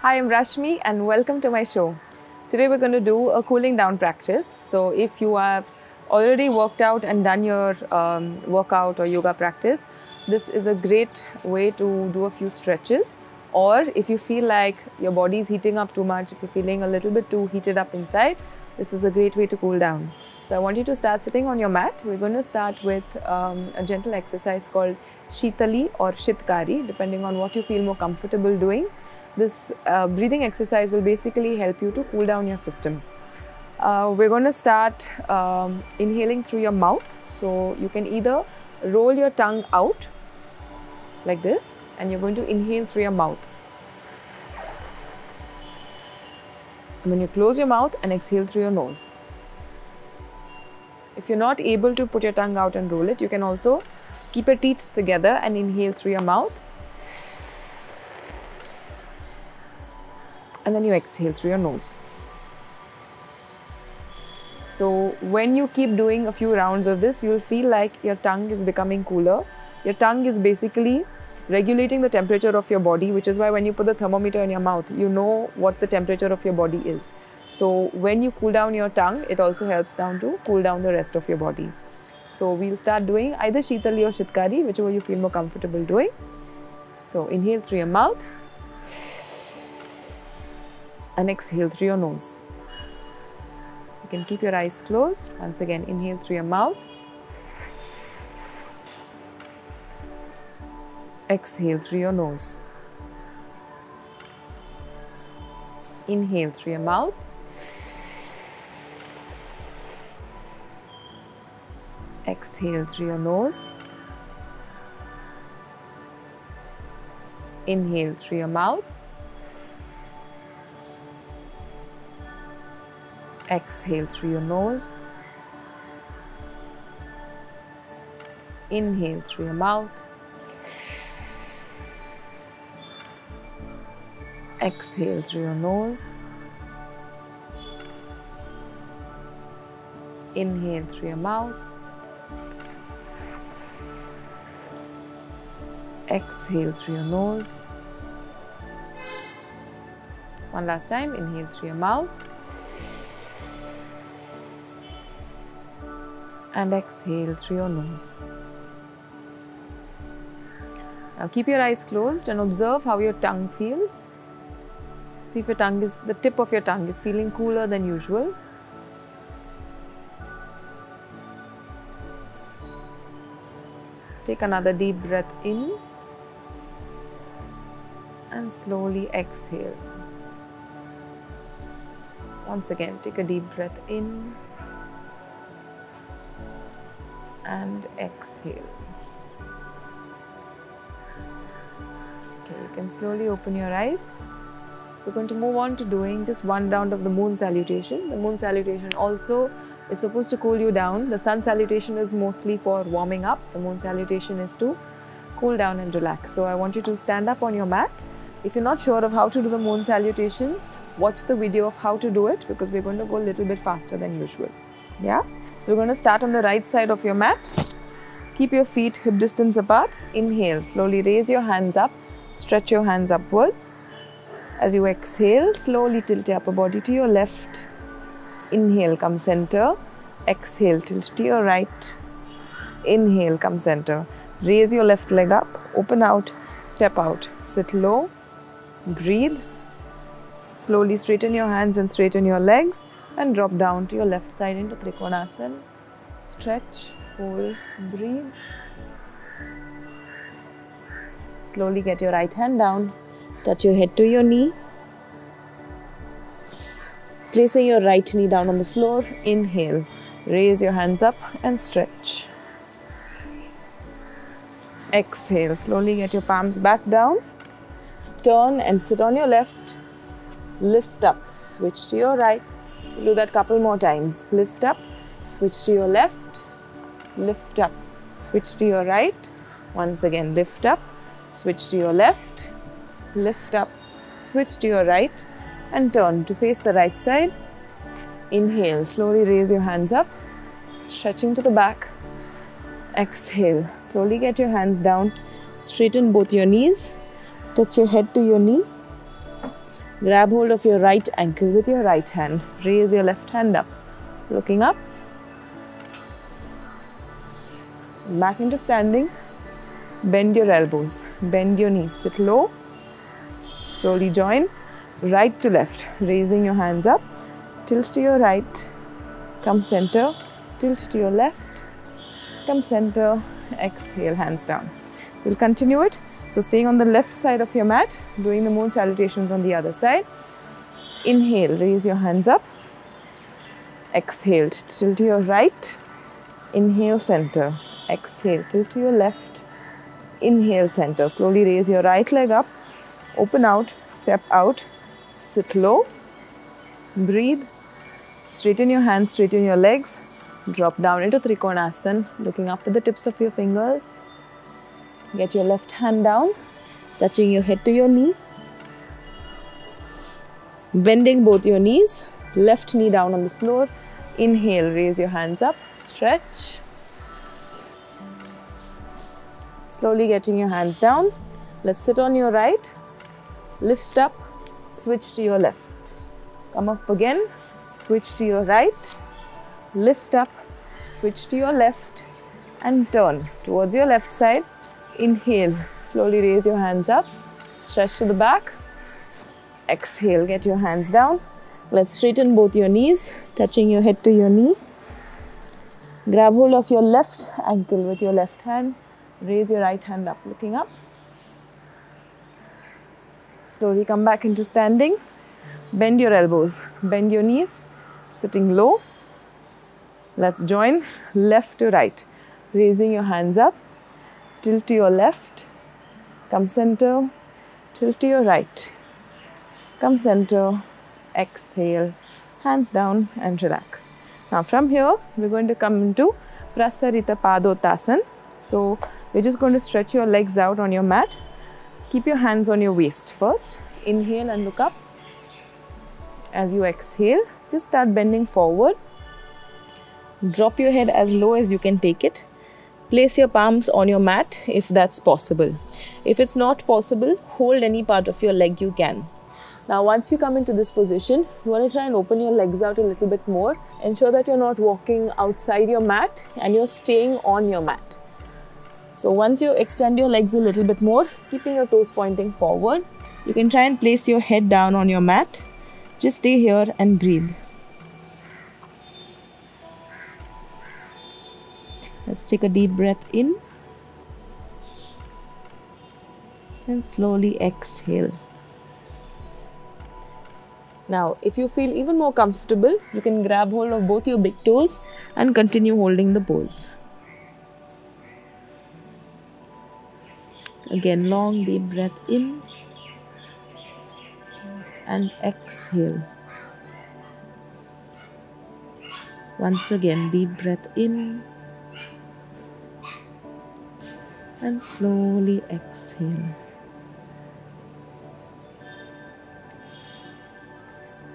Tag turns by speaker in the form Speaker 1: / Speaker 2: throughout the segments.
Speaker 1: Hi, I'm Rashmi and welcome to my show. Today we're going to do a cooling down practice. So if you have already worked out and done your workout or yoga practice, this is a great way to do a few stretches. Or if you feel like your body is heating up too much, if you're feeling a little bit too heated up inside, this is a great way to cool down. So I want you to start sitting on your mat. We're going to start with a gentle exercise called Shitali or Shitkari, depending on what you feel more comfortable doing. This breathing exercise will basically help you to cool down your system. We're going to start inhaling through your mouth. So you can either roll your tongue out like this, and you're going to inhale through your mouth. And then you close your mouth and exhale through your nose. If you're not able to put your tongue out and roll it, you can also keep your teeth together and inhale through your mouth. And then you exhale through your nose. So when you keep doing a few rounds of this, you'll feel like your tongue is becoming cooler. Your tongue is basically regulating the temperature of your body, which is why when you put the thermometer in your mouth, you know what the temperature of your body is. So when you cool down your tongue, it also helps to cool down the rest of your body. So we'll start doing either Shitali or Shitkari, whichever you feel more comfortable doing. So inhale through your mouth and exhale through your nose. You can keep your eyes closed. Once again, inhale through your mouth. Exhale through your nose. Inhale through your mouth. Exhale through your nose. Inhale through your mouth. Exhale through your nose. Inhale through your mouth. Exhale through your nose. Inhale through your mouth. Exhale through your nose. One last time, inhale through your mouth. And exhale through your nose. Now keep your eyes closed and observe how your tongue feels. See if the tip of your tongue is feeling cooler than usual. Take another deep breath in and slowly exhale. Once again, take a deep breath in and exhale. Okay, you can slowly open your eyes. We're going to move on to doing just one round of the moon salutation. The moon salutation also is supposed to cool you down. The sun salutation is mostly for warming up. The moon salutation is to cool down and relax. So I want you to stand up on your mat. If you're not sure of how to do the moon salutation, watch the video of how to do it, because we're going to go a little bit faster than usual. Yeah? So we're going to start on the right side of your mat. Keep your feet hip distance apart. Inhale, slowly raise your hands up. Stretch your hands upwards. As you exhale, slowly tilt your upper body to your left. Inhale, come center. Exhale, tilt to your right. Inhale, come center. Raise your left leg up. Open out. Step out. Sit low. Breathe. Slowly straighten your hands and straighten your legs. And drop down to your left side into Trikonasana. Stretch, hold, breathe. Slowly get your right hand down. Touch your head to your knee. Placing your right knee down on the floor. Inhale. Raise your hands up and stretch. Exhale. Slowly get your palms back down. Turn and sit on your left. Lift up. Switch to your right. Do that couple more times. Lift up, switch to your left, lift up, switch to your right. Once again, lift up, switch to your left, lift up, switch to your right, and turn to face the right side. Inhale, slowly raise your hands up, stretching to the back. Exhale, slowly get your hands down, straighten both your knees, touch your head to your knee. Grab hold of your right ankle with your right hand. Raise your left hand up. Looking up. Back into standing. Bend your elbows. Bend your knees. Sit low. Slowly join. Right to left. Raising your hands up. Tilt to your right. Come center. Tilt to your left. Come center. Exhale, hands down. We'll continue it. So staying on the left side of your mat, doing the moon salutations on the other side. Inhale, raise your hands up. Exhale, tilt to your right. Inhale, center. Exhale, tilt to your left. Inhale, center. Slowly raise your right leg up. Open out, step out. Sit low. Breathe. Straighten your hands, straighten your legs. Drop down into Trikonasana, looking up at the tips of your fingers. Get your left hand down, touching your head to your knee. Bending both your knees, left knee down on the floor. Inhale, raise your hands up, stretch. Slowly getting your hands down. Let's sit on your right. Lift up, switch to your left. Come up again, switch to your right. Lift up, switch to your left and turn towards your left side. Inhale, slowly raise your hands up, stretch to the back. Exhale, get your hands down. Let's straighten both your knees, touching your head to your knee. Grab hold of your left ankle with your left hand. Raise your right hand up, looking up. Slowly come back into standing. Bend your elbows, bend your knees, sitting low. Let's join left to right, raising your hands up. Tilt to your left, come center, tilt to your right, come center, exhale, hands down and relax. Now from here, we're going to come into Prasarita Padottanasana. So we're just going to stretch your legs out on your mat. Keep your hands on your waist first. Inhale and look up. As you exhale, just start bending forward. Drop your head as low as you can take it. Place your palms on your mat if that's possible. If it's not possible, hold any part of your leg you can. Now once you come into this position, you want to try and open your legs out a little bit more. Ensure that you're not walking outside your mat and you're staying on your mat. So once you extend your legs a little bit more, keeping your toes pointing forward, you can try and place your head down on your mat. Just stay here and breathe. Let's take a deep breath in and slowly exhale. Now, if you feel even more comfortable, you can grab hold of both your big toes and continue holding the pose. Again, long deep breath in and exhale. Once again, deep breath in and slowly exhale.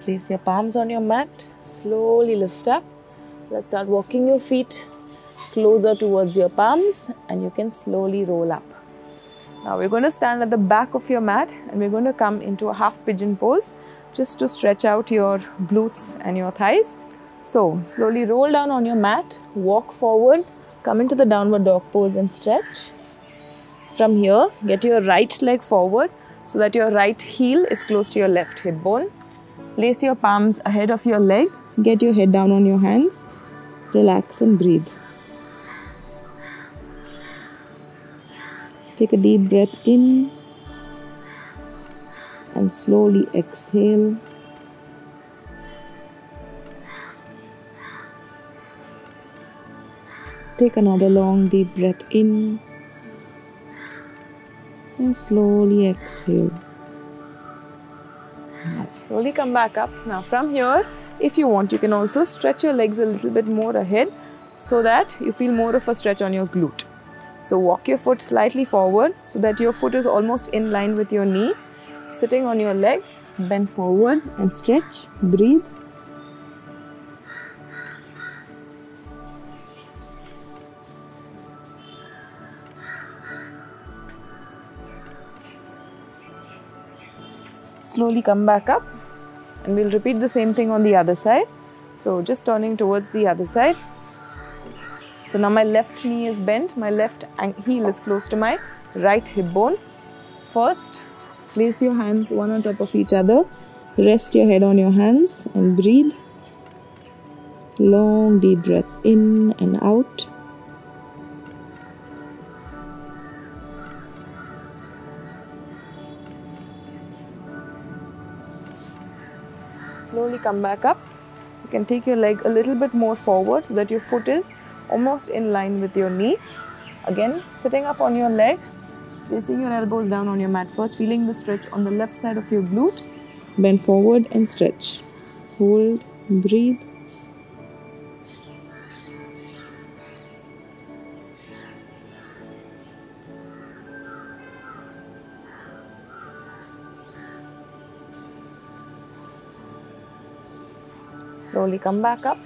Speaker 1: Place your palms on your mat, slowly lift up. Let's start walking your feet closer towards your palms and you can slowly roll up. Now we're going to stand at the back of your mat and we're going to come into a half pigeon pose just to stretch out your glutes and your thighs. So slowly roll down on your mat, walk forward, come into the downward dog pose and stretch. From here, get your right leg forward so that your right heel is close to your left hip bone. Place your palms ahead of your leg. Get your head down on your hands. Relax and breathe. Take a deep breath in and slowly exhale. Take another long deep breath in and slowly exhale. Now slowly come back up. Now from here, if you want, you can also stretch your legs a little bit more ahead so that you feel more of a stretch on your glute. So walk your foot slightly forward so that your foot is almost in line with your knee. Sitting on your leg, bend forward and stretch. Breathe. slowly come back up, and we'll repeat the same thing on the other side. So just turning towards the other side. So now my left knee is bent, my left heel is close to my right hip bone. First, place your hands one on top of each other. Rest your head on your hands and breathe. Long deep breaths in and out. Slowly come back up. You can take your leg a little bit more forward so that your foot is almost in line with your knee. Again, sitting up on your leg, placing your elbows down on your mat first, feeling the stretch on the left side of your glute. Bend forward and stretch. Hold, breathe. Slowly come back up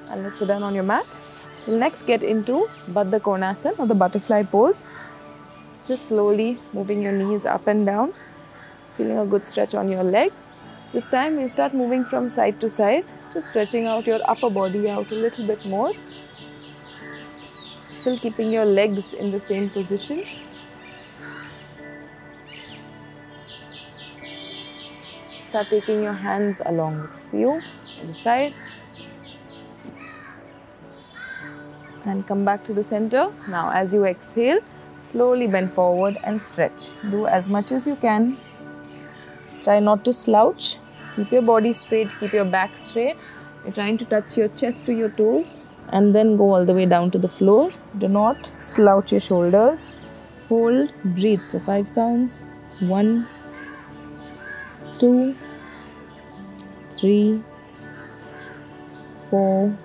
Speaker 1: and let's sit down on your mat. We'll next get into Padottanasana or the butterfly pose. Just slowly moving your knees up and down, feeling a good stretch on your legs. This time we'll start moving from side to side, just stretching out your upper body out a little bit more. Still keeping your legs in the same position. Start taking your hands along with you to the side. And come back to the center. Now as you exhale, slowly bend forward and stretch. Do as much as you can. Try not to slouch. Keep your body straight, keep your back straight. You're trying to touch your chest to your toes and then go all the way down to the floor. Do not slouch your shoulders. Hold, breathe for 5 counts. 1, 2, 3, 4,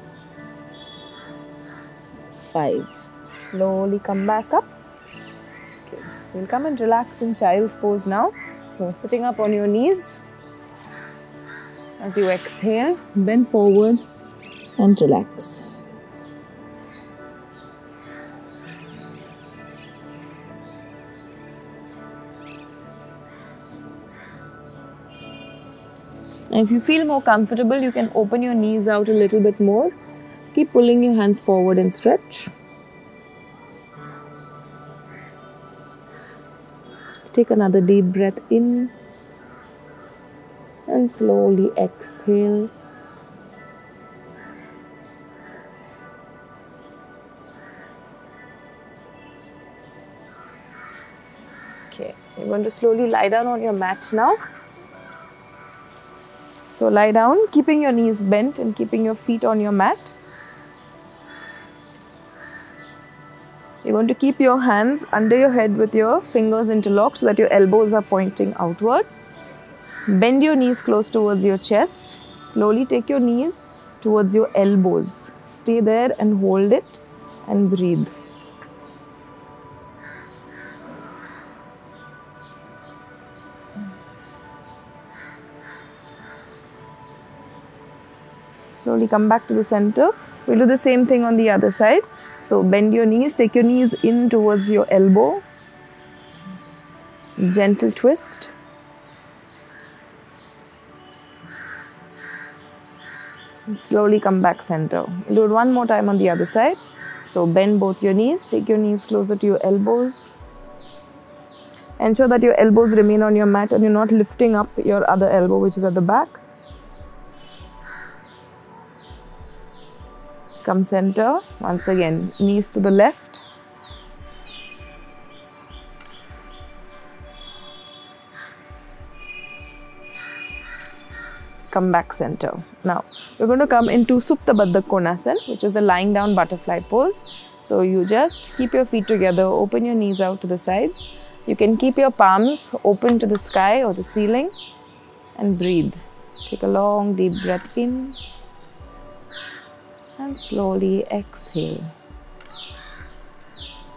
Speaker 1: 5. Slowly come back up. Okay. We'll come and relax in child's pose now. So sitting up on your knees. As you exhale, bend forward and relax. And if you feel more comfortable, you can open your knees out a little bit more. Keep pulling your hands forward and stretch. Take another deep breath in and slowly exhale. Okay, you're going to slowly lie down on your mat now. So lie down, keeping your knees bent and keeping your feet on your mat. You're going to keep your hands under your head with your fingers interlocked so that your elbows are pointing outward. Bend your knees close towards your chest. Slowly take your knees towards your elbows. Stay there and hold it and breathe. Slowly come back to the center. We'll do the same thing on the other side. So bend your knees, take your knees in towards your elbow. Gentle twist. And slowly come back center. We'll do it one more time on the other side. So bend both your knees, take your knees closer to your elbows. Ensure that your elbows remain on your mat and you're not lifting up your other elbow which is at the back. Come center. Once again, knees to the left. Come back center. Now, we're going to come into Supta Baddha Konasana, which is the lying down butterfly pose. So you just keep your feet together, open your knees out to the sides. You can keep your palms open to the sky or the ceiling and breathe. Take a long deep breath in. And slowly exhale.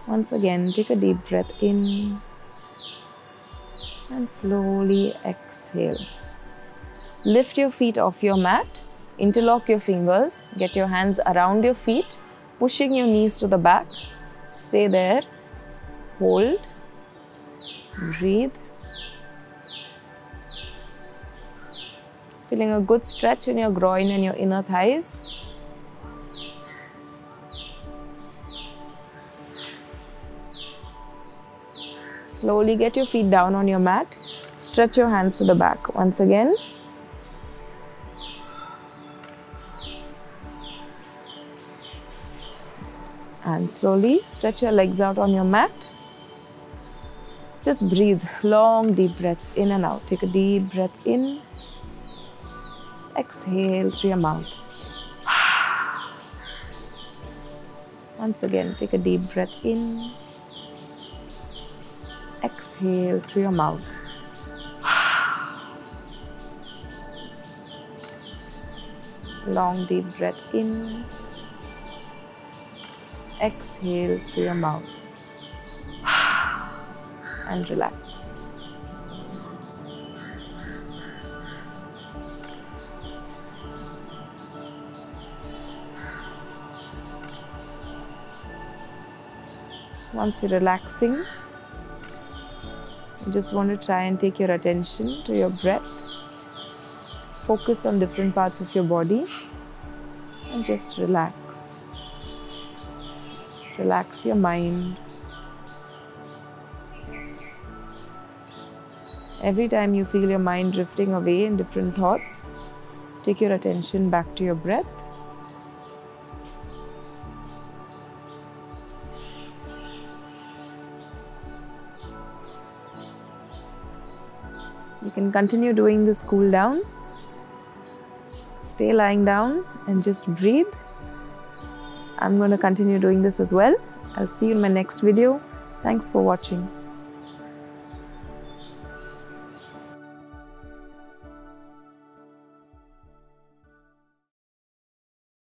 Speaker 1: Once again, take a deep breath in and slowly exhale. Lift your feet off your mat, interlock your fingers, get your hands around your feet, pushing your knees to the back. Stay there, hold, breathe. Feeling a good stretch in your groin and your inner thighs. Slowly get your feet down on your mat. Stretch your hands to the back. Once again. And slowly stretch your legs out on your mat. Just breathe. Long deep breaths in and out. Take a deep breath in. Exhale through your mouth. Once again, take a deep breath in. Exhale through your mouth. Long deep breath in. Exhale through your mouth. And relax. Once you're relaxing, you just want to try and take your attention to your breath. Focus on different parts of your body and just relax. Relax your mind. Every time you feel your mind drifting away in different thoughts, take your attention back to your breath. You can continue doing this cool down. Stay lying down and just breathe. I'm going to continue doing this as well. I'll see you in my next video. Thanks for watching.